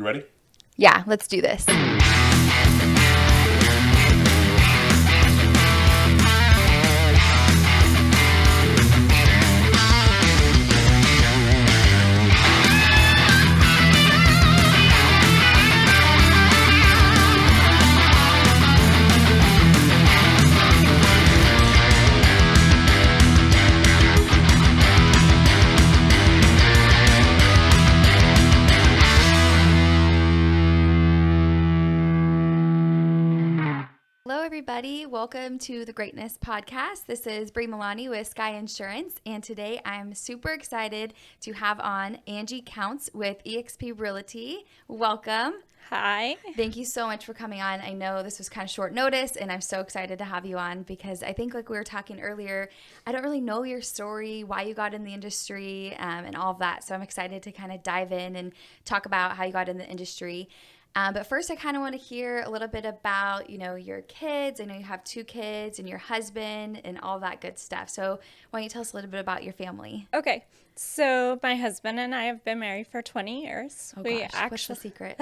You ready? Yeah, let's do this. Hello, everybody. Welcome to the Greatness Podcast. This is Brie Milani with Sky Insurance, and today I'm super excited to have on Angie Counts with eXp Realty. Welcome. Hi. Thank you so much for coming on. I know this was kind of short notice, and I'm so excited to have you on because I think, like we were talking earlier, I don't really know your story, why you got in the industry, and all of that. So I'm excited to kind of dive in and talk about how you got in the industry. But first, I kind of want to hear a little bit about, your kids. I know you have 2 kids and your husband and all that good stuff. So why don't you tell us a little bit about your family? Okay. So my husband and I have been married for 20 years. Oh, gosh. What's the secret?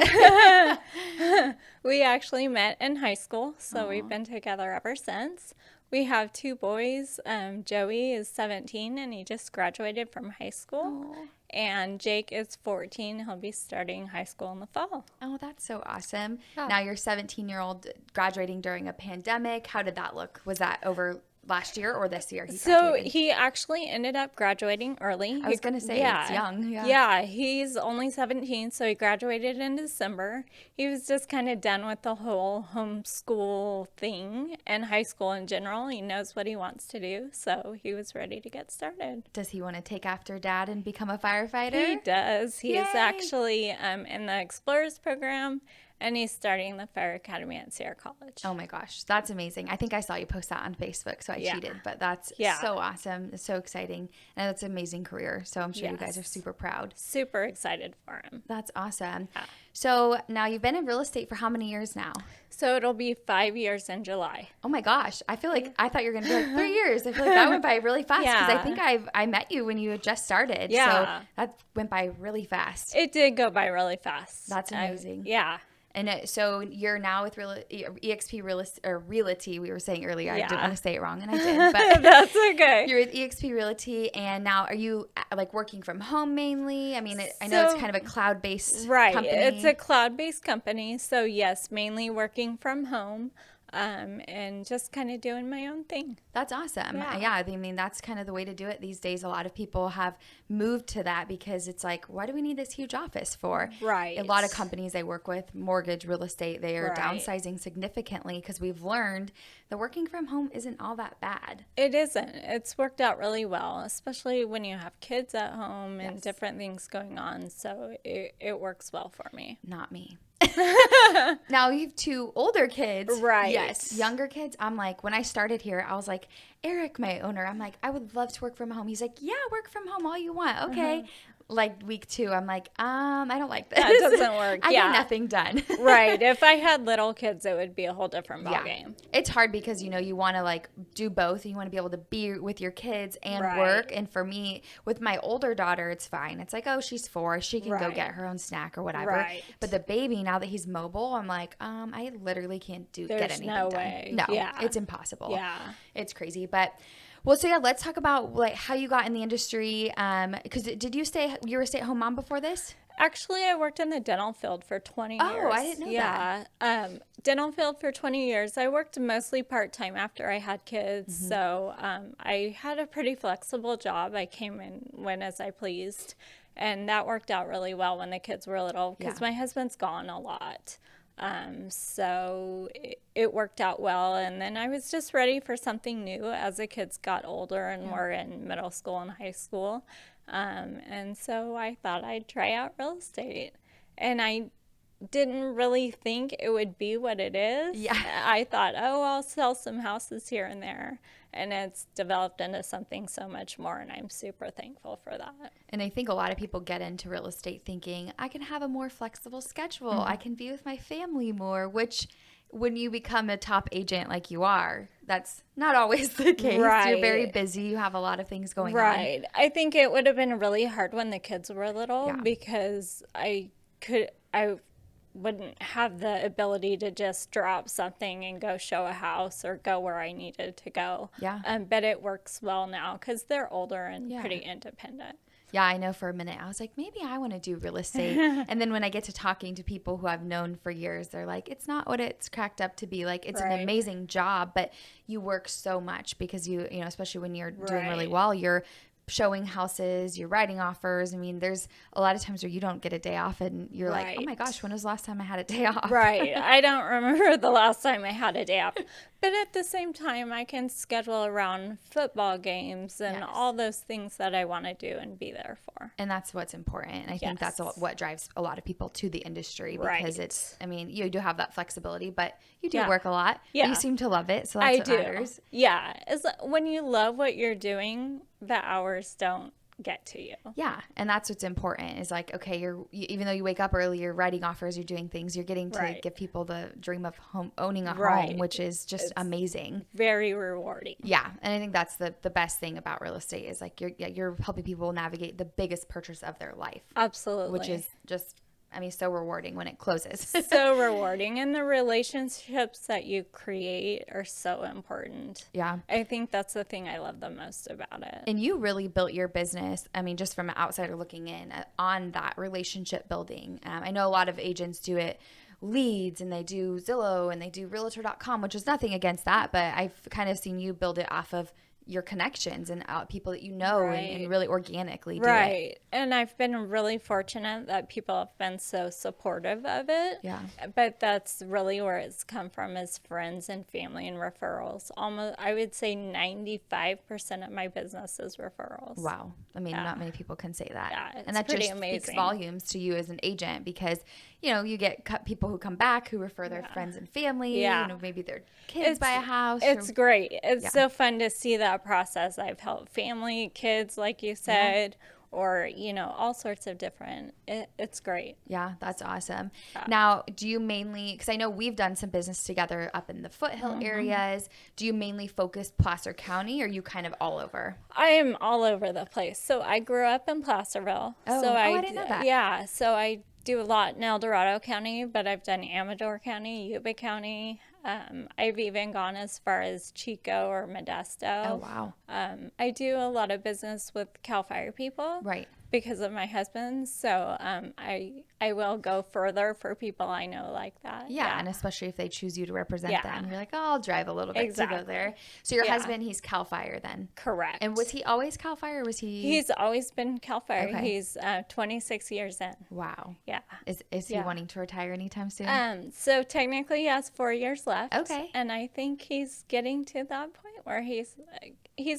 We actually met in high school, so we've been together ever since. We have 2 boys. Joey is 17, and he just graduated from high school. Aww. And Jake is 14. He'll be starting high school in the fall. Oh, that's so awesome. Yeah. Now, your 17-year-old graduating during a pandemic. How did that look? Was that over last year or this year? So he actually ended up graduating early. I was going to say, it's young. Yeah, he's only 17, so he graduated in December. He was just kind of done with the whole homeschool thing and high school in general. He knows what he wants to do, so he was ready to get started. Does he want to take after Dad and become a firefighter? He does. He is Yay! actually in the Explorers program, and he's starting the Fire Academy at Sierra College. Oh my gosh, that's amazing. I think I saw you post that on Facebook, so I cheated, but that's so awesome. It's so exciting, and it's an amazing career, so I'm sure you guys are super proud. Super excited for him. That's awesome. Yeah. So now you've been in real estate for how many years now? So it'll be 5 years in July. Oh my gosh, I feel like I thought you were going to be like 3 years. I feel like that went by really fast because I think I met you when you had just started. Yeah. So that went by really fast. It did go by really fast. That's amazing. Yeah. And so you're now with eXp Realty. We were saying earlier, I didn't want to say it wrong, and I did. But that's okay. You're with eXp Realty, and now are you like working from home mainly? I mean, I know it's kind of a cloud-based company. It's a cloud-based company. So yes, mainly working from home. And just kind of doing my own thing. That's awesome. Yeah. I mean, that's kind of the way to do it these days. A lot of people have moved to that because it's like, why do we need this huge office for? Right. A lot of companies I work with, mortgage, real estate, they are downsizing significantly because we've learned the working from home isn't all that bad. It isn't. It's worked out really well, especially when you have kids at home and different things going on. So it works well for me. Not me. Now you have 2 older kids. Right. Yes. Younger kids. I'm like, when I started here, I was like, Eric, my owner, I'm like, I would love to work from home. He's like, yeah, work from home all you want. Okay. Like week 2, I'm like, I don't like this. That doesn't work. I get nothing done. Right. If I had little kids, it would be a whole different ballgame. It's hard because, you want to like do both. You want to be able to be with your kids and work. And for me, with my older daughter, it's fine. It's like, oh, she's 4. She can go get her own snack or whatever. Right. But the baby, now that he's mobile, I'm like, I literally can't get anything no done. way. No, it's impossible. Yeah. It's crazy. But well, so let's talk about like how you got in the industry. Because you were a stay-at-home mom before this? Actually, I worked in the dental field for 20 years. Oh, I didn't know that. Yeah. Dental field for 20 years. I worked mostly part-time after I had kids. So I had a pretty flexible job. I came and went as I pleased. And that worked out really well when the kids were little because my husband's gone a lot. So it worked out well. And then I was just ready for something new as the kids got older and were in middle school and high school. And so I thought I'd try out real estate. And I didn't really think it would be what it is. Yeah. I thought, I'll sell some houses here and there. And it's developed into something so much more, and I'm super thankful for that. And I think a lot of people get into real estate thinking, I can have a more flexible schedule. I can be with my family more, which when you become a top agent like you are, that's not always the case. Right. You're very busy. You have a lot of things going on. Right. I think it would have been really hard when the kids were little because I wouldn't have the ability to just drop something and go show a house or go where I needed to go. Yeah. But it works well now because they're older and Yeah. pretty independent. Yeah, I know for a minute I was like, maybe I want to do real estate. And then when I get to talking to people who I've known for years, they're like, it's not what it's cracked up to be. Like, it's an Right. amazing job, but you work so much because you know, especially when you're doing really Right. well, you're showing houses, you're writing offers. I mean, there's a lot of times where you don't get a day off and you're like, oh my Right. gosh, when was the last time I had a day off? Right. I don't remember the last time I had a day off. But at the same time, I can schedule around football games and Yes. all those things that I want to do and be there for. And that's what's important. And I think that's Yes. what drives a lot of people to the industry because Right. it's, I mean, you do have that flexibility, but you do Yeah. work a lot. But Yeah. you seem to love it. So that's I what do. matters. Yeah. When you love what you're doing, the hours don't get to you. Yeah, and that's what's important is like, okay, even though you wake up early, you're writing offers, you're doing things, you're getting to Right. give people the dream of owning a home, Right. which is just amazing. Very rewarding. Yeah, and I think that's the best thing about real estate is like you're helping people navigate the biggest purchase of their life, Absolutely. which is just, I mean, so rewarding when it closes. so rewarding. And the relationships that you create are so important. Yeah. I think that's the thing I love the most about it. And you really built your business, I mean, just from an outsider looking in, on that relationship building. I know a lot of agents do it leads and they do Zillow and they do realtor.com, which is nothing against that. But I've kind of seen you build it off of your connections and people that you know and Right. really organically do it. Right. And I've been really fortunate that people have been so supportive of it. Yeah. But that's really where it's come from is friends and family and referrals. Almost, I would say 95% of my business is referrals. Wow. I mean, not many people can say that. Yeah, and it's that pretty just speaks amazing. volumes to you as an agent because, you know, you get people who come back who refer their friends and family, Yeah. you know, maybe their kids buy a house. It's great. It's Yeah. so fun to see that process. I've helped family, kids, like you said, or, you know, all sorts of different. It's great. Yeah, that's awesome. Now, do you mainly, because I know we've done some business together up in the foothill Mm-hmm. areas, do you mainly focus Placer County or are you kind of all over? I am all over the place. So I grew up in Placerville. Oh, I didn't know that. Yeah, so I do a lot in El Dorado County, but I've done Amador County, Yuba County. I've even gone as far as Chico or Modesto. Oh, wow. I do a lot of business with CAL FIRE people. Right. Because of my husband, so I will go further for people I know like that. Yeah, and especially if they choose you to represent Yeah. them. You're like, oh, I'll drive a little bit to go Exactly. there. So your Yeah. husband, he's CAL FIRE then? Correct. And was he always CAL FIRE or was he? He's always been CAL FIRE. Okay. He's 26 years in. Wow. Yeah. Is he Yeah. wanting to retire anytime soon? So technically he has 4 years left. Okay. And I think he's getting to that point where he's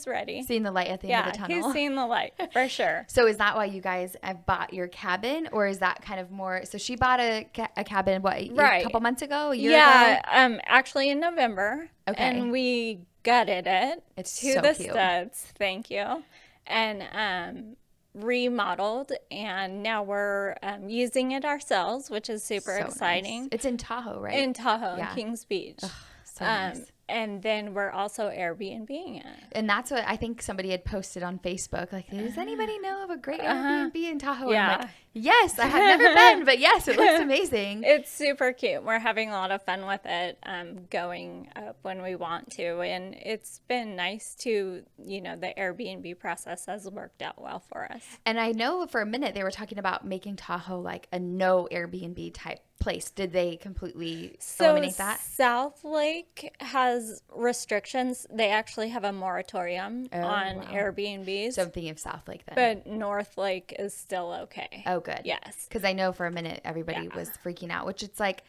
ready. Seeing the light at the end of the tunnel? He's seeing the light for sure. So is that why you guys have bought your cabin, or is that kind of more? So she bought a cabin a Right. couple months ago, a year Yeah, ago. actually in November. Okay. And we gutted it It's to so the cute. studs. Thank you. And remodeled, and now we're using it ourselves, which is super So exciting. nice. It's in Tahoe, right? In Tahoe, Yeah. Kings Beach. So nice. And then we're also Airbnb-ing it. And that's what I think somebody had posted on Facebook. Like, does anybody know of a great Airbnb in Tahoe? Yeah. I'm like, yes, I have never been, but yes, it looks amazing. It's super cute. We're having a lot of fun with it, going up when we want to. And it's been nice to, you know, the Airbnb process has worked out well for us. And I know for a minute they were talking about making Tahoe like a no Airbnb type place. Did they completely eliminate that? South Lake has restrictions. They actually have a moratorium on wow. Airbnbs. So I'm thinking of South Lake then. but North Lake is still okay. Oh, good. Yes. Because I know for a minute everybody was freaking out, which it's like,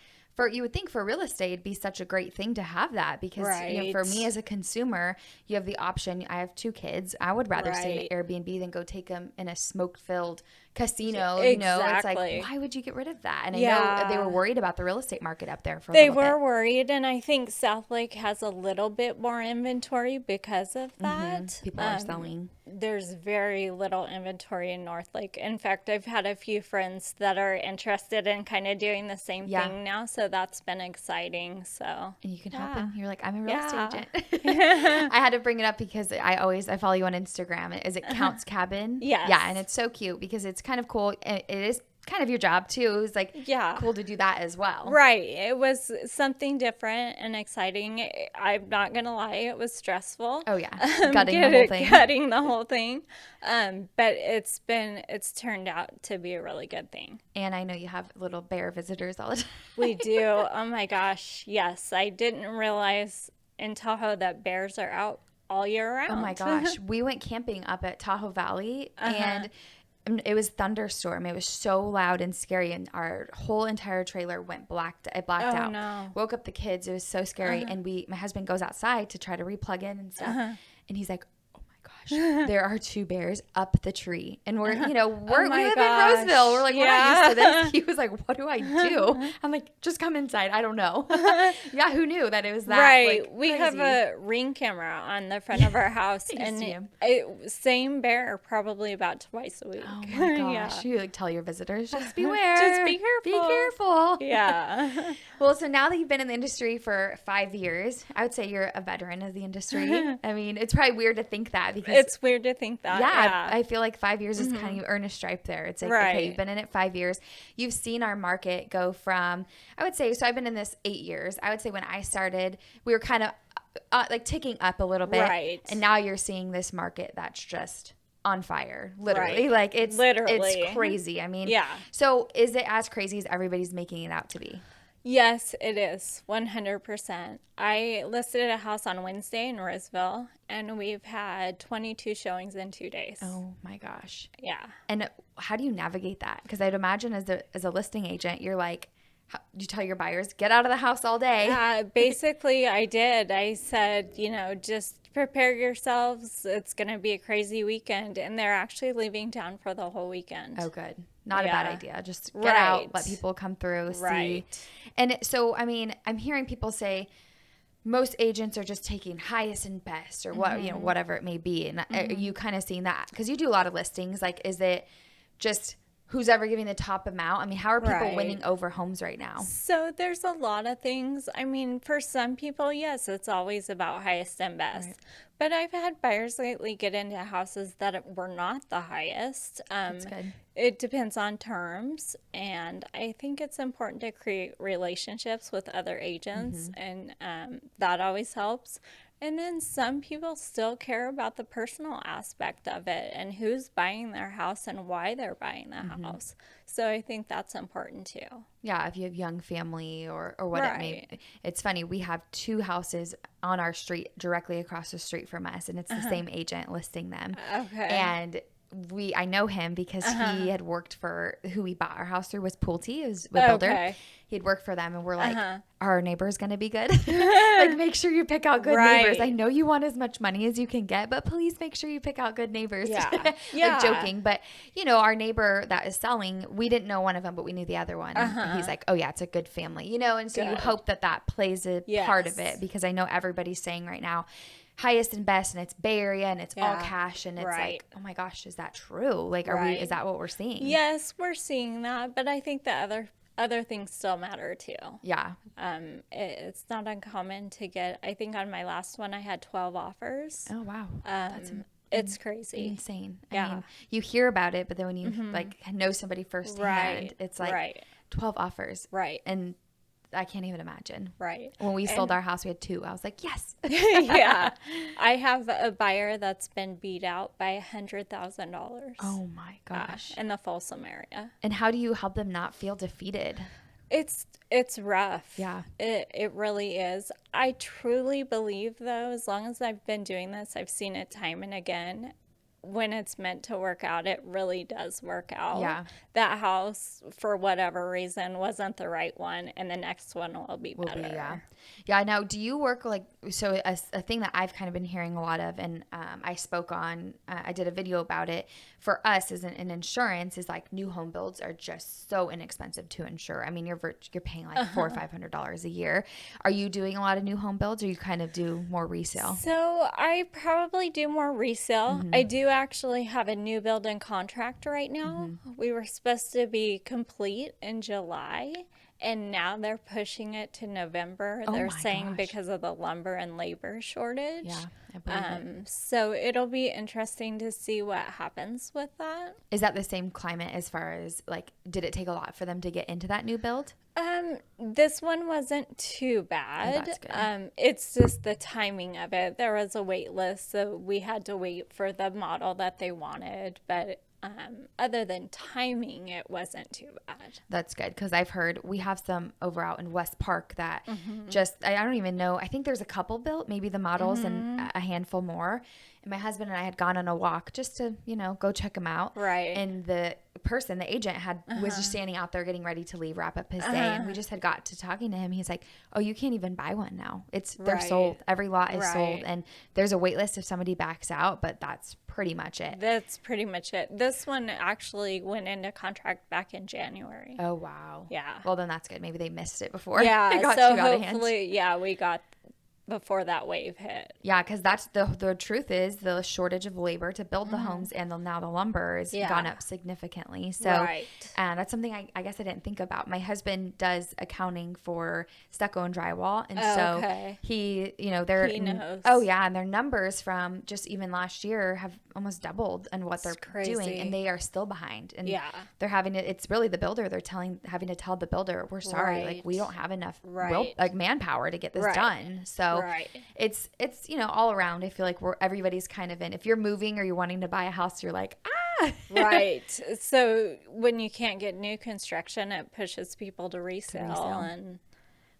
you would think for real estate it'd be such a great thing to have that because you know, for me as a consumer, you have the option. I have 2 kids. I would rather stay in an Airbnb than go take them in a smoke-filled casino. You know, it's like, Exactly. why would you get rid of that? And I know Yeah. they were worried about the real estate market up there for a They little were bit. worried, and I think South Lake has a little bit more inventory because of that. People are selling. There's very little inventory in North Lake. In fact, I've had a few friends that are interested in kind of doing the same Yeah. thing now, so that's been exciting. So And you can help them. You're like, I'm a real Yeah. estate agent. I had to bring it up because I follow you on Instagram. Is it Counts Cabin? Yes. Yeah, and it's so cute because it's kind of cool. It is kind of your job too. It was like Yeah. cool to do that as well. Right. It was something different and exciting. I'm not gonna lie, it was stressful. Oh yeah, gutting the whole thing. Gutting the whole thing. But it's turned out to be a really good thing. And I know you have little bear visitors all the time. We do. Oh my gosh. Yes. I didn't realize in Tahoe that bears are out all year round. Oh my gosh. We went camping up at Tahoe Valley and it was thunderstorm. It was so loud and scary, and our whole entire trailer blacked out. No. Woke up the kids. It was so scary. And my husband goes outside to try to replug in and stuff. And he's like, oh my gosh, there are 2 bears up the tree. And we live in Roseville. We're like, we're not used to this. He was like, what do I do? I'm like, just come inside. I don't know. Yeah, who knew that it was that Right. like, we crazy. have a Ring camera on the front of our house, I and see him. same bear probably about twice a week. Oh my gosh. Yeah. You like tell your visitors, just beware. Just be careful. Be careful. Yeah. Well, so now that you've been in the industry for 5 years, I would say you're a veteran of the industry. I mean, it's probably weird to think that because It's weird to think that. yeah, I feel like 5 years is kind of you earn a stripe there. It's like, okay, Right. you've been in it 5 years. You've seen our market go from, I would say, so I've been in this 8 years. I would say when I started, we were kind of like ticking up a little bit. Right. And now you're seeing this market that's just on fire, literally. Right. Like it's Literally. crazy. I mean, Yeah. So is it as crazy as everybody's making it out to be? Yes, it is. 100%. I listed a house on Wednesday in Roseville, and we've had 22 showings in 2 days. Oh my gosh. Yeah. And how do you navigate that? Because I'd imagine as a listing agent, you're like, you tell your buyers, get out of the house all day. Basically, I did. I said, just prepare yourselves. It's going to be a crazy weekend. And they're actually leaving town for the whole weekend. Oh, good. Not a bad idea. Just get Right. out, let people come through, see. Right. And so, I mean, I'm hearing people say most agents are just taking highest and best or what, whatever it may be. And are you kind of seeing that? Because you do a lot of listings. Like, is it just who's ever giving the top amount? I mean, how are people Right. winning over homes right now? So there's a lot of things. I mean, for some people, yes, it's always about highest and best. Right. But I've had buyers lately get into houses that were not the highest. That's good. It depends on terms, and I think it's important to create relationships with other agents, and that always helps. And then some people still care about the personal aspect of it and who's buying their house and why they're buying the house. So I think that's important too. Yeah, if you have young family or what it may be. It's funny, we have 2 houses on our street directly across the street from us, and it's the same agent listing them. Okay. And I know him because he had worked for who we bought our house through was Pulte. It was a builder. Okay. He'd worked for them, and we're like, our neighbor's going to be good. Like, make sure you pick out good neighbors. I know you want as much money as you can get, but please make sure you pick out good neighbors. Yeah. Like joking. But, our neighbor that is selling, we didn't know one of them, but we knew the other one. And he's like, oh, yeah, it's a good family. And so you hope that plays a part of it, because I know everybody's saying right now, highest and best, and it's Bay Area, and it's all cash, and it's like, oh my gosh, is that true? Like, is that what we're seeing? Yes, we're seeing that, but I think the other things still matter too. Yeah. It's not uncommon to get, I think on my last one I had 12 offers. Oh wow. That's It's crazy. insane. Yeah. I mean, you hear about it, but then when you like know somebody firsthand, it's like 12 offers. Right. And I can't even imagine. Right. When we sold our house, we had 2. I was like, yes. Yeah. I have a buyer that's been beat out by $100,000. Oh my gosh. In the Folsom area. And how do you help them not feel defeated? It's rough. Yeah. It really is. I truly believe, though, as long as I've been doing this, I've seen it time and again. When it's meant to work out, it really does work out. Yeah. That house, for whatever reason, wasn't the right one, and the next one will be better. Yeah. Now, do you work so a thing that I've kind of been hearing a lot of, and I spoke on, I did a video about it, for us as an insurance, is like new home builds are just so inexpensive to insure. I mean, you're paying like $400 or $500 a year. Are you doing a lot of new home builds, or you kind of do more resale? So I probably do more resale. I do actually have a new build in contract right now. We were supposed to be complete in July, And now they're pushing it to November. Oh They're my saying gosh. because of the lumber and labor shortage. Yeah, I believe it. So it'll be interesting to see what happens with that. Is that the same climate as far as like, did it take a lot for them to get into that new build? This one wasn't too Oh, bad. that's good. It's just the timing of it. There was a wait list, so we had to wait for the model that they wanted. But other than timing, it wasn't too bad. That's good because I've heard we have some over out in West Park that just, I don't even know. I think there's a couple built, maybe the models and a handful more. And my husband and I had gone on a walk just to, go check them out. Right. And the person, the agent was just standing out there getting ready to leave, wrap up his day. And we just had got to talking to him. He's like, oh, you can't even buy one now. They're Right. sold. Every lot is sold. Right. And there's a wait list if somebody backs out, but that's pretty much it. That's pretty much it. This one actually went into contract back in January. Oh, wow. Yeah. Well, then that's good. Maybe they missed it before Yeah, it got so too out of hand. hopefully, we got before that wave hit. Yeah, because that's the truth is the shortage of labor to build the homes and now the lumber has gone up significantly. So Right. that's something I guess I didn't think about. My husband does accounting for stucco and drywall. And so okay. he knows. Oh, yeah. And their numbers from just even last year have almost doubled in what they're crazy. doing. And they are still behind. And Yeah. they're it's really the builder. They're having to tell the builder, we're sorry. Like, Right. we don't have enough Right. manpower to get this Right. done. So Right. it's all around. I feel like everybody's kind of in. If you're moving or you're wanting to buy a house, you're like, Right. So when you can't get new construction, it pushes people to resell. And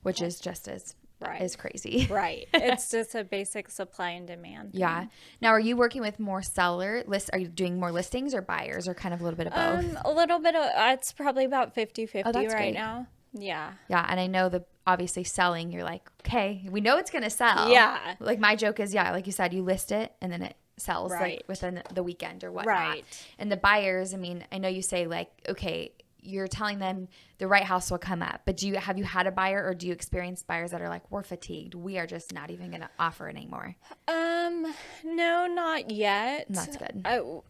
which is just as Right. crazy. right. It's just a basic supply and demand thing. Yeah. Now, are you working with more seller lists? Are you doing more listings or buyers, or kind of a little bit of both? A little bit of it's probably about 50-50 Oh, that's right great. now. Yeah. Yeah, and I know obviously selling, you're like, okay, we know it's going to sell. Yeah. Like my joke is, like you said, you list it and then it sells Right. like within the weekend or whatnot. Right. And the buyers, I mean, I know you say like, okay, you're telling them the right house will come up, but have you had a buyer or do you experience buyers that are like, we're fatigued, we are just not even going to offer anymore? No, not yet. That's good.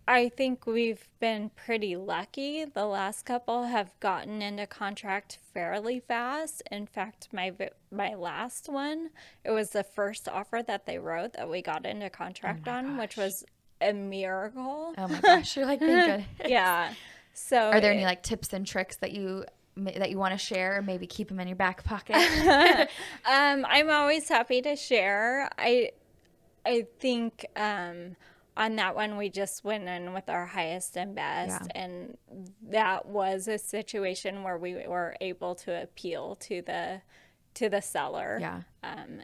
I think we've been pretty lucky. The last couple have gotten into contract fairly fast. In fact, my last one, it was the first offer that they wrote that we got into contract on, which was a miracle. Oh my gosh, you're like, thank good. Yeah. So Are there any like tips and tricks that you want to share, or maybe keep them in your back pocket? I'm always happy to share. I think on that one we just went in with our highest and best, and that was a situation where we were able to appeal to the seller. Yeah.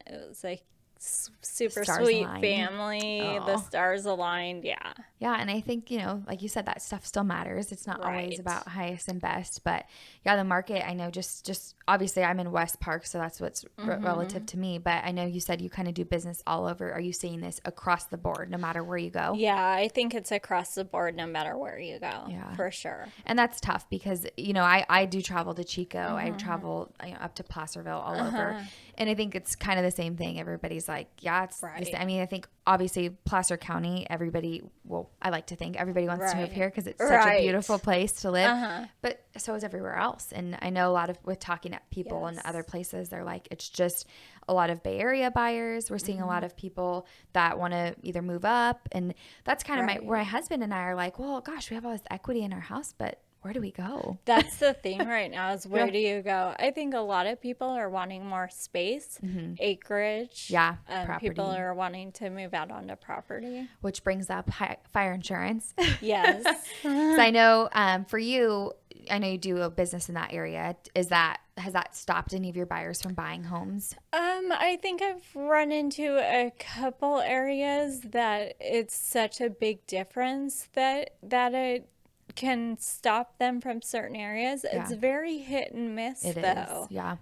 It was like super Stars sweet aligned. family. The Oh. stars aligned. Yeah. Yeah, and I think, like you said, that stuff still matters. It's not always Right. about highest and best, but the market, I know just obviously I'm in West Park, so that's what's relative to me, but I know you said you kind of do business all over. Are you seeing this across the board, no matter where you go? Yeah, I think it's across the board no matter where you go. Yeah. For sure. And that's tough because, I do travel to Chico. I travel up to Placerville, all over. And I think it's kind of the same thing. Everybody's like, yeah, it's Right. the same. I mean, I think obviously Placer County, I like to think everybody wants to move Right. here because it's such Right. a beautiful place to live. But so is everywhere else. And I know with talking to people in Yes. other places, they're like, it's just a lot of Bay Area buyers. We're seeing a lot of people that want to either move up. And that's kind of Right. where my husband and I are like, well, gosh, we have all this equity in our house, but where do we go? That's the thing right now is where do you go? I think a lot of people are wanting more space, acreage. Yeah, People property. are wanting to move out onto property. Which brings up fire insurance. Yes. So I know for you, I know you do a business in that area. Has that stopped any of your buyers from buying homes? I think I've run into a couple areas that it's such a big difference that it can stop them from certain areas. It's very hit and miss, It though. is, yeah.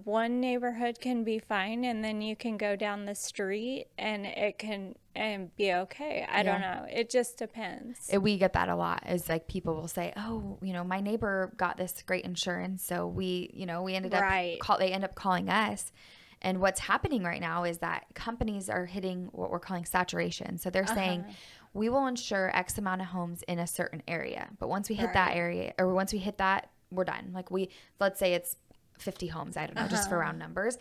One neighborhood can be fine, and then you can go down the street, and it can be okay. I don't know. It just depends. We get that a lot. Is like people will say, "Oh, my neighbor got this great insurance, so we ended up Right. they end up calling us." And what's happening right now is that companies are hitting what we're calling saturation. So they're saying, we will insure X amount of homes in a certain area. But once we hit that area, or once we hit that, we're done. Like let's say it's 50 homes, I don't know, just for round numbers.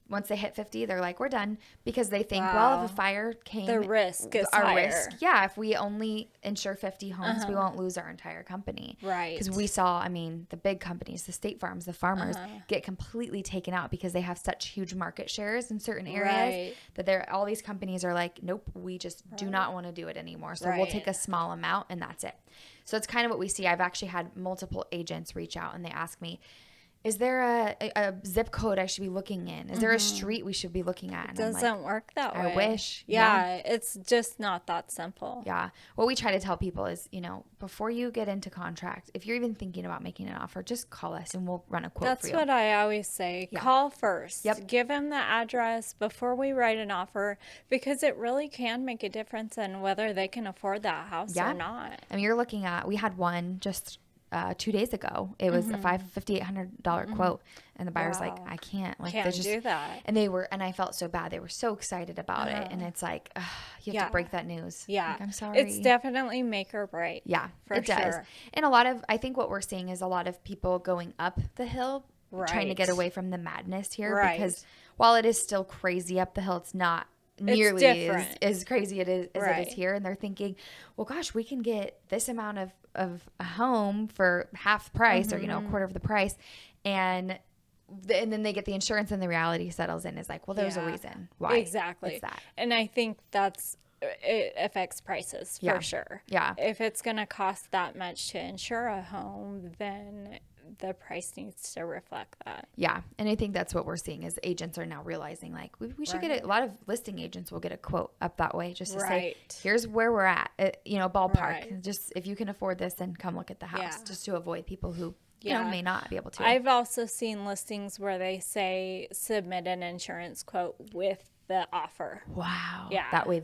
Once they hit 50, they're like, we're done, because they think, well, if a fire came, the risk is our higher. risk, yeah, if we only insure 50 homes, we won't lose our entire company. Right. Because we saw, I mean, the big companies, the state farms, the farmers get completely taken out because they have such huge market shares in certain areas that all these companies are like, nope, we just do not want to do it anymore. So we'll take a small amount and that's it. So it's kind of what we see. I've actually had multiple agents reach out and they ask me, is there a zip code I should be looking in? Is there a street we should be looking at? And It doesn't work that way. I wish. Yeah, it's just not that simple. Yeah. What we try to tell people is, before you get into contract, if you're even thinking about making an offer, just call us and we'll run a quote for you. That's what I always say. Yeah. Call first. Yep. Give them the address before we write an offer, because it really can make a difference in whether they can afford that house or not. I mean, you're looking at, we had one just 2 days ago. It was a $5,800 quote, and the buyer's like, I can't. Like, can't do that. And and I felt so bad. They were so excited about it, and it's like, you have to break that news. Yeah, like, I'm sorry. It's definitely make or break. Yeah, it sure. does. And I think what we're seeing is a lot of people going up the hill, trying to get away from the madness here, because while it is still crazy up the hill, it's not nearly as crazy as it is here. And they're thinking, well, gosh, we can get this amount of a home for half price or a quarter of the price, and then they get the insurance and the reality settles in. Is like, well, there's a reason why. Exactly. It's that. And I think it affects prices for sure. Yeah. If it's going to cost that much to insure a home, then the price needs to reflect that. Yeah. And I think that's what we're seeing is agents are now realizing, like, we should get a lot of listing agents will get a quote up that way just to say, here's where we're at, ballpark. Just if you can afford this, then come look at the house, just to avoid people who may not be able to. I've also seen listings where they say submit an insurance quote with the offer. Wow. Yeah. That way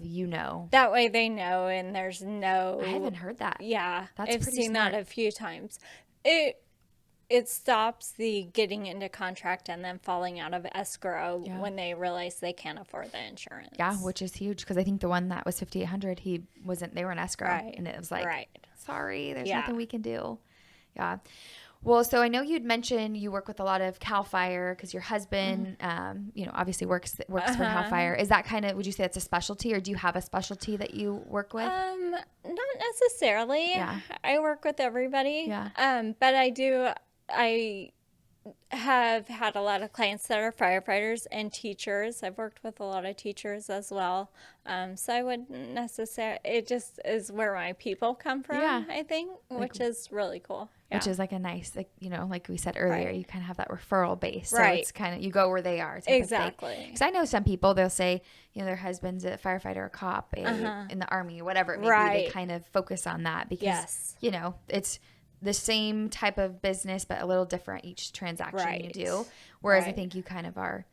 That way they know, and there's no... I haven't heard that. Yeah. I've seen smart. that a few times. It stops the getting into contract and then falling out of escrow when they realize they can't afford the insurance. Yeah, which is huge, because I think the one that was $5,800, they were in escrow, and it was like, sorry, there's nothing we can do. Yeah. Well, so I know you'd mentioned you work with a lot of CAL FIRE because your husband, obviously works for CAL FIRE. Is that would you say that's a specialty, or do you have a specialty that you work with? Not necessarily. Yeah. I work with everybody. Yeah. But I have had a lot of clients that are firefighters and teachers. I've worked with a lot of teachers as well. So I wouldn't necessarily, it just is where my people come from, I think, which is really cool. Yeah. Which is like a nice, like we said earlier, you kind of have that referral base. So it's kind of, you go where they are. Exactly. Because I know some people, they'll say, their husband's a firefighter or cop in the Army or whatever it may be. They kind of focus on that because, it's the same type of business, but a little different each transaction you do. Whereas I think you kind of are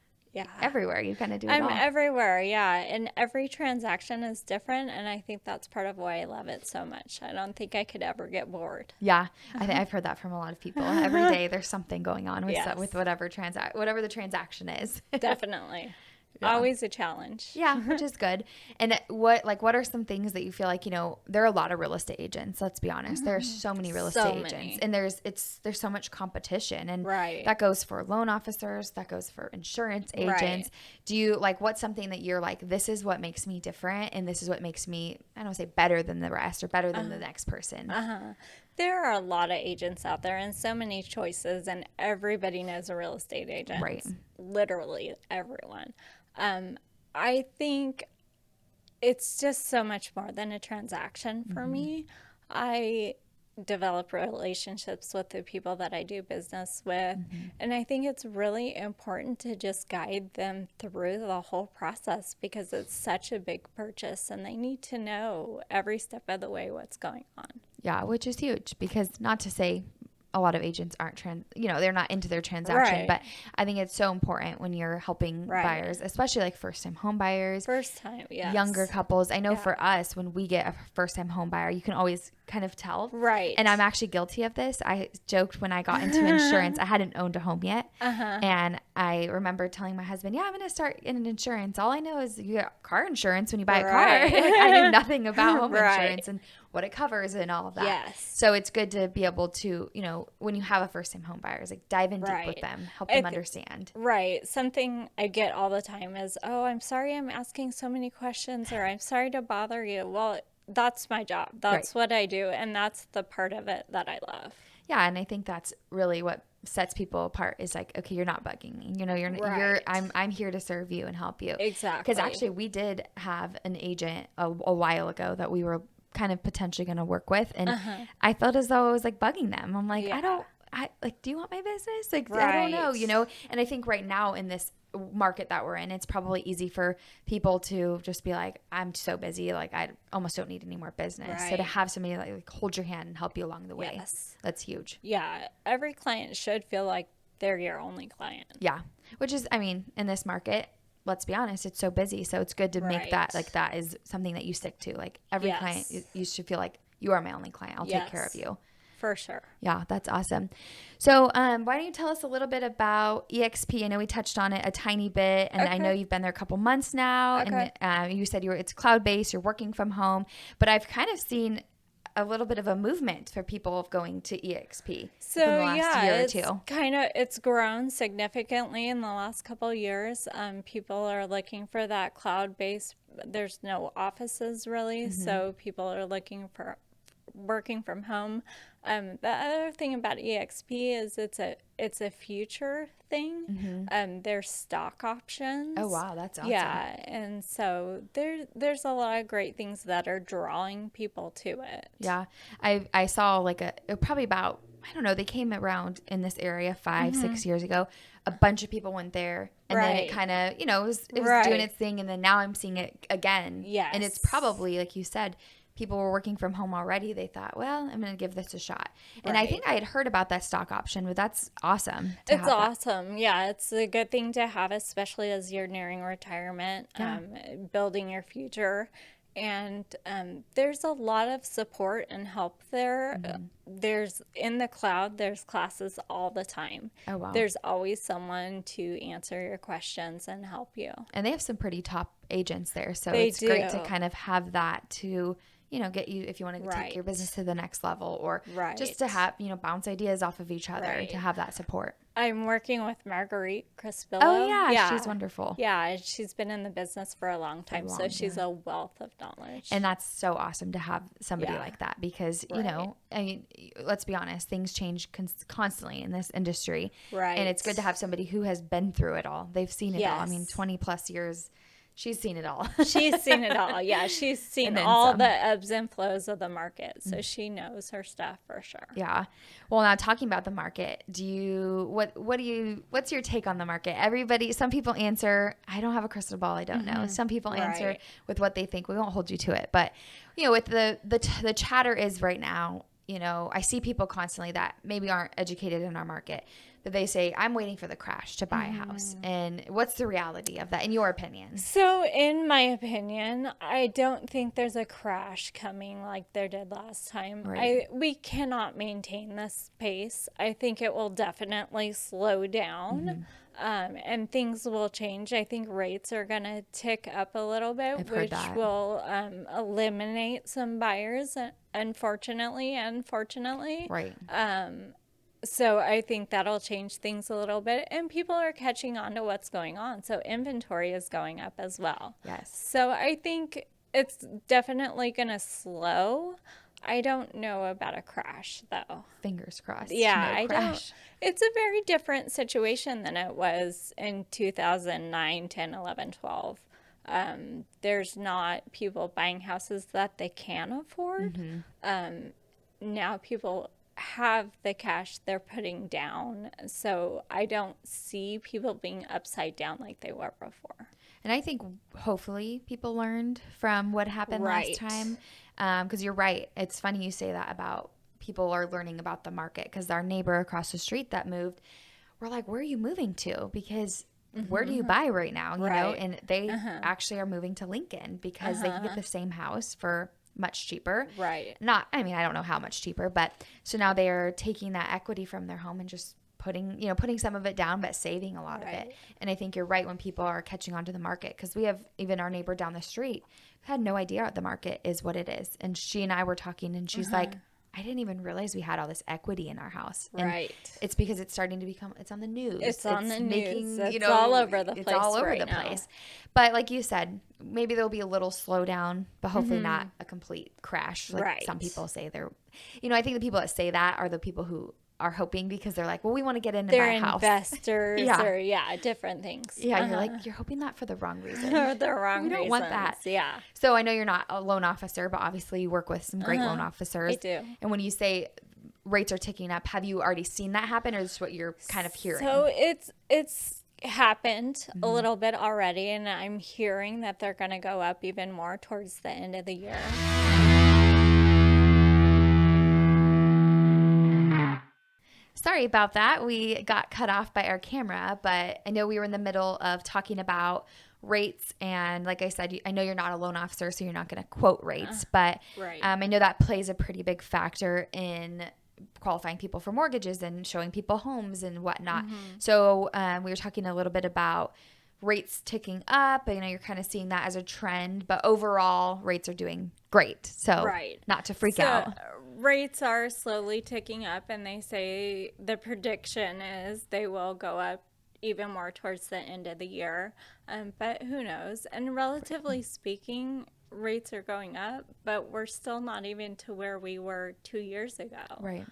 everywhere. You kind of do it all. I'm everywhere, and every transaction is different, and I think that's part of why I love it so much. I don't think I could ever get bored. Yeah, I think I've heard that from a lot of people. Every day there's something going on with whatever the transaction is. Definitely. Always a challenge. Yeah, which is good. And what are some things that you feel like, there are a lot of real estate agents, let's be honest. There are so many real estate agents, and there's so much competition, and that goes for loan officers, that goes for insurance agents. Do you what's something that you're like, this is what makes me different, and this is what makes me, I don't want to say better than the rest or better than the next person? There are a lot of agents out there and so many choices, and everybody knows a real estate agent. Right. Literally everyone. I think it's just so much more than a transaction for me. I develop relationships with the people that I do business with, and I think it's really important to just guide them through the whole process, because it's such a big purchase and they need to know every step of the way what's going on. Yeah, which is huge, because not to say a lot of agents aren't they're not into their transaction, but I think it's so important when you're helping buyers, especially like first-time home buyers, younger couples. I know for us, when we get a first-time home buyer, you can always kind of tell. Right. And I'm actually guilty of this. I joked when I got into insurance, I hadn't owned a home yet. And I remember telling my husband, I'm going to start in insurance. All I know is you get car insurance when you buy a car. I knew nothing about home insurance. And what it covers and all of that. Yes. So it's good to be able to, when you have a first time home buyers, like dive in deep with Right. them, help them understand. Right. Something I get all the time is, oh, I'm sorry I'm asking so many questions, or I'm sorry to bother you. Well, that's my job. That's Right. what I do. And that's the part of it that I love. Yeah, and I think that's really what sets people apart is like, okay, you're not bugging me. You're Right. I'm here to serve you and help you. Exactly. Because actually we did have an agent a while ago that we were kind of potentially going to work with, and I felt as though I was like bugging them. I'm like, Yeah. I like, do you want my business? Like, I Right. don't know. And I think right now in this market that we're in, it's probably easy for people to just be like, I'm so busy, like I almost don't need any more business. So to Right. have somebody like hold your hand and help you along the way, Yes. that's huge. Yeah. Every client should feel like they're your only client. Yeah, which is, I mean, in this market, let's be honest, it's so busy. So it's good to make that Right. like that is something that you stick to. Like every Yes. client, you should feel like you are my only client. I'll take care of Yes. you. For sure. Yeah, that's awesome. So, why don't you tell us a little bit about EXP? I know we touched on it a tiny bit, and I know Okay. you've been there a couple months now, Okay. and you said it's cloud based. You're working from home, but I've kind of seen a little bit of a movement for people of going to EXP within the So last yeah, year or it's two. it's grown significantly in the last couple of years. People are looking for that cloud based. There's no offices really, so people are looking for working from home. The other thing about EXP is it's a future thing. There's stock options. Oh wow, that's awesome. Yeah, and so there's a lot of great things that are drawing people to it. Yeah, I saw like probably about, I don't know, they came around in this area 5-6 years ago. A bunch of people went there, and then it Right. kind of it was doing Right. its thing, and then now I'm seeing it again. And it's Yes. probably like you said, people were working from home already. They thought, well, I'm going to give this a shot. And I Right. think I had heard about that stock option, but that's awesome to It's have that. awesome. Yeah, it's a good thing to have, especially as you're nearing retirement, Yeah. building your future. And there's a lot of support and help there. There's in the cloud, there's classes all the time. Oh wow. There's always someone to answer your questions and help you. And they have some pretty top agents there, so They it's great to do. kind of have that to get you, if you want to take your Right. business to the next level, or just to Right. have bounce ideas off of each other, Right. to have that support. I'm working with Marguerite Crispillo. Oh yeah, she's wonderful. Yeah, she's been in the business for a long time, so long, she's yeah. a wealth of knowledge. And that's so awesome to have somebody Yeah. like that, because Right. I mean, let's be honest, things change constantly in this industry, Right. and it's good to have somebody who has been through it all. They've seen it all. I mean, Yes. 20 plus years, she's seen it all. She's seen it all. Yeah, she's seen And then all some. the ebbs and flows of the market, so she knows her stuff for sure. Yeah. Well, now talking about the market, what's your take on the market? Some people answer, I don't have a crystal ball, I don't know. Some people answer Right. with what they think. We won't hold you to it, but with the chatter is right now, I see people constantly that maybe aren't educated in our market, but they say, I'm waiting for the crash to buy a house. And what's the reality of that in your opinion? So, in my opinion, I don't think there's a crash coming like there did last time. Right. We cannot maintain this pace. I think it will definitely slow down. And things will change. I think rates are going to tick up a little bit, I've heard which that. will eliminate some buyers, unfortunately and fortunately. Right. So I think that'll change things a little bit, and people are catching on to what's going on. So inventory is going up as well. Yes. So I think it's definitely going to slow. I don't know about a crash though. Fingers crossed. Yeah, No I crash. don't. It's a very different situation than it was in 2009, 10, 11, 12. There's not people buying houses that they can afford. Now people have the cash they're putting down. So I don't see people being upside down like they were before. And I think hopefully people learned from what happened Right. last time. Because you're right. It's funny you say that about people are learning about the market, because our neighbor across the street that moved, we're like, where are you moving to? Because where do you buy right now? You know, Right. and they actually are moving to Lincoln because they can get the same house for much cheaper. Right. I don't know how much cheaper, but so now they are taking that equity from their home and just putting some of it down, but saving a lot of it. And I think you're right when people are catching on to the market, because we have even our neighbor down the street had no idea the market is what it is. And she and I were talking, and she's like, I didn't even realize we had all this equity in our house. And it's because it's starting to become, it's on the news. It's on the news. It's all over the place. It's all over right the now. place. But like you said, maybe there'll be a little slowdown, but hopefully not a complete crash. Like some people say they're, I think the people that say that are the people who are hoping, because they're like, well, we want to get in and buy a house. They're investors or different things. Yeah, you're like, you're hoping that for the wrong reason. Or the wrong reasons. We don't want that. Yeah. So I know you're not a loan officer, but obviously you work with some great loan officers. I do. And when you say rates are ticking up, have you already seen that happen, or is this what you're kind of hearing? So it's happened a little bit already, and I'm hearing that they're going to go up even more towards the end of the year. Sorry about that. We got cut off by our camera, but I know we were in the middle of talking about rates. And like I said, I know you're not a loan officer, so you're not going to quote rates, but I know that plays a pretty big factor in qualifying people for mortgages and showing people homes and whatnot. So we were talking a little bit about rates ticking up. You're kind of seeing that as a trend, but overall rates are doing great. So not to freak out. Rates are slowly ticking up, and they say the prediction is they will go up even more towards the end of the year. But who knows? And relatively speaking, rates are going up, but we're still not even to where we were 2 years ago. Right.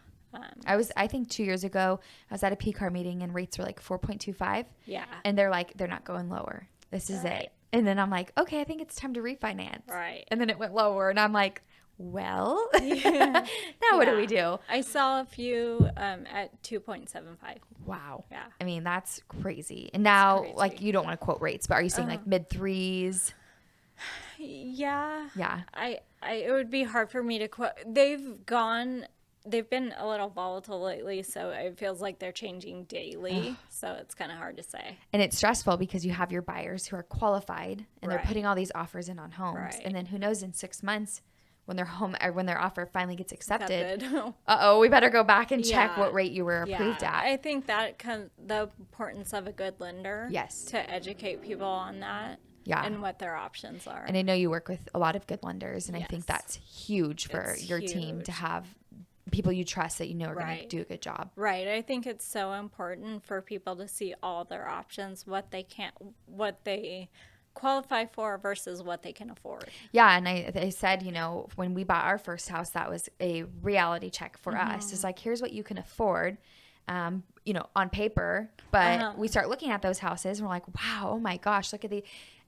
I think 2 years ago, I was at a PCAR meeting and rates were like 4.25. Yeah. And they're like, they're not going lower. This is it. And then I'm like, okay, I think it's time to refinance. Right. And then it went lower, and I'm like, well, now what do we do? I saw a few at 2.75. Wow. Yeah. I mean, that's crazy. And now, like, you don't want to quote rates, but are you saying like mid threes? Yeah. Yeah. It would be hard for me to quote. They've been a little volatile lately, so it feels like they're changing daily. So it's kind of hard to say. And it's stressful because you have your buyers who are qualified, and they're putting all these offers in on homes. And then who knows, in 6 months, when their offer finally gets accepted, we better go back and check what rate you were approved at. I think that the importance of a good lender. Yes. To educate people on that. Yeah. And what their options are. And I know you work with a lot of good lenders, and I think that's huge for your team to have people you trust that are going to do a good job. Right. I think it's so important for people to see all their options, what they qualify for versus what they can afford. Yeah. And I said, when we bought our first house, that was a reality check for us. It's like, here's what you can afford, on paper. But we start looking at those houses and we're like, wow, oh my gosh, look at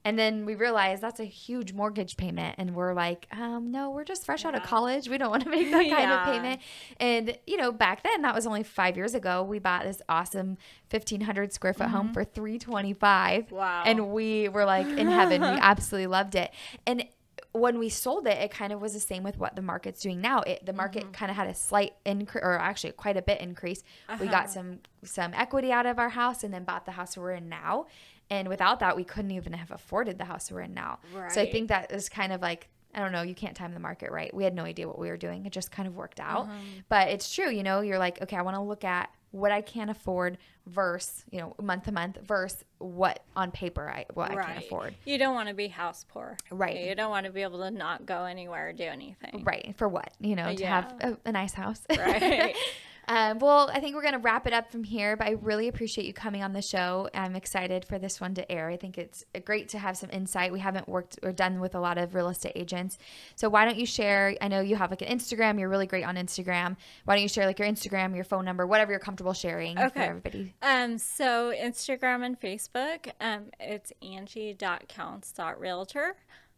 and then we realize that's a huge mortgage payment. And we're like, no, we're just fresh out of college. We don't want to make that kind of payment. And, back then, that was only 5 years ago. We bought this awesome 1,500 square foot home for $325. Wow. And we were like in heaven. We absolutely loved it. And when we sold it, it kind of was the same with what the market's doing now. The market kind of had a slight increase, or actually quite a bit increase. We got some equity out of our house and then bought the house we're in now. And without that, we couldn't even have afforded the house we're in now. Right. So I think that is kind of like, I don't know, you can't time the market right. We had no idea what we were doing. It just kind of worked out. But it's true, you're like, okay, I want to look at what I can afford versus, month to month versus what on paper I can afford. You don't want to be house poor. Right. You don't want to be able to not go anywhere or do anything. Right. For what? To have a nice house. Right. Well, I think we're going to wrap it up from here, but I really appreciate you coming on the show. I'm excited for this one to air. I think it's great to have some insight. We haven't worked or done with a lot of real estate agents. So why don't you share, I know you have like an Instagram, you're really great on Instagram. Why don't you share like your Instagram, your phone number, whatever you're comfortable sharing for everybody. So Instagram and Facebook, it's Angie.counts.realtor.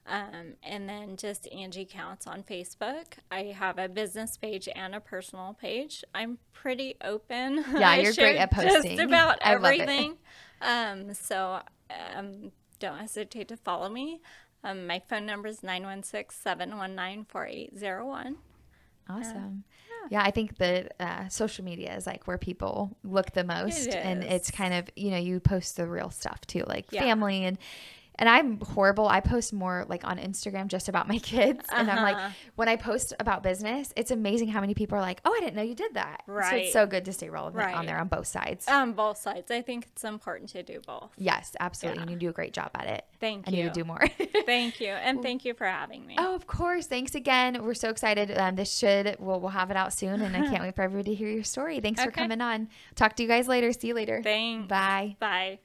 And then just Angie Counts on Facebook. I have a business page and a personal page. I'm pretty open. Yeah, you're great at posting. Just about everything. So don't hesitate to follow me. My phone number is 916-719-4801. Awesome. Yeah, I think the social media is like where people look the most. And it's kind of, you post the real stuff too, like family And I'm horrible. I post more like on Instagram just about my kids. And I'm like, when I post about business, it's amazing how many people are like, oh, I didn't know you did that. Right. So it's so good to stay relevant on there on both sides. On both sides. I think it's important to do both. Yes, absolutely. And you do a great job at it. Thank you. I need to do more. Thank you. And thank you for having me. Oh, of course. Thanks again. We're so excited. We'll have it out soon. And I can't wait for everybody to hear your story. Thanks for coming on. Talk to you guys later. See you later. Thanks. Bye. Bye.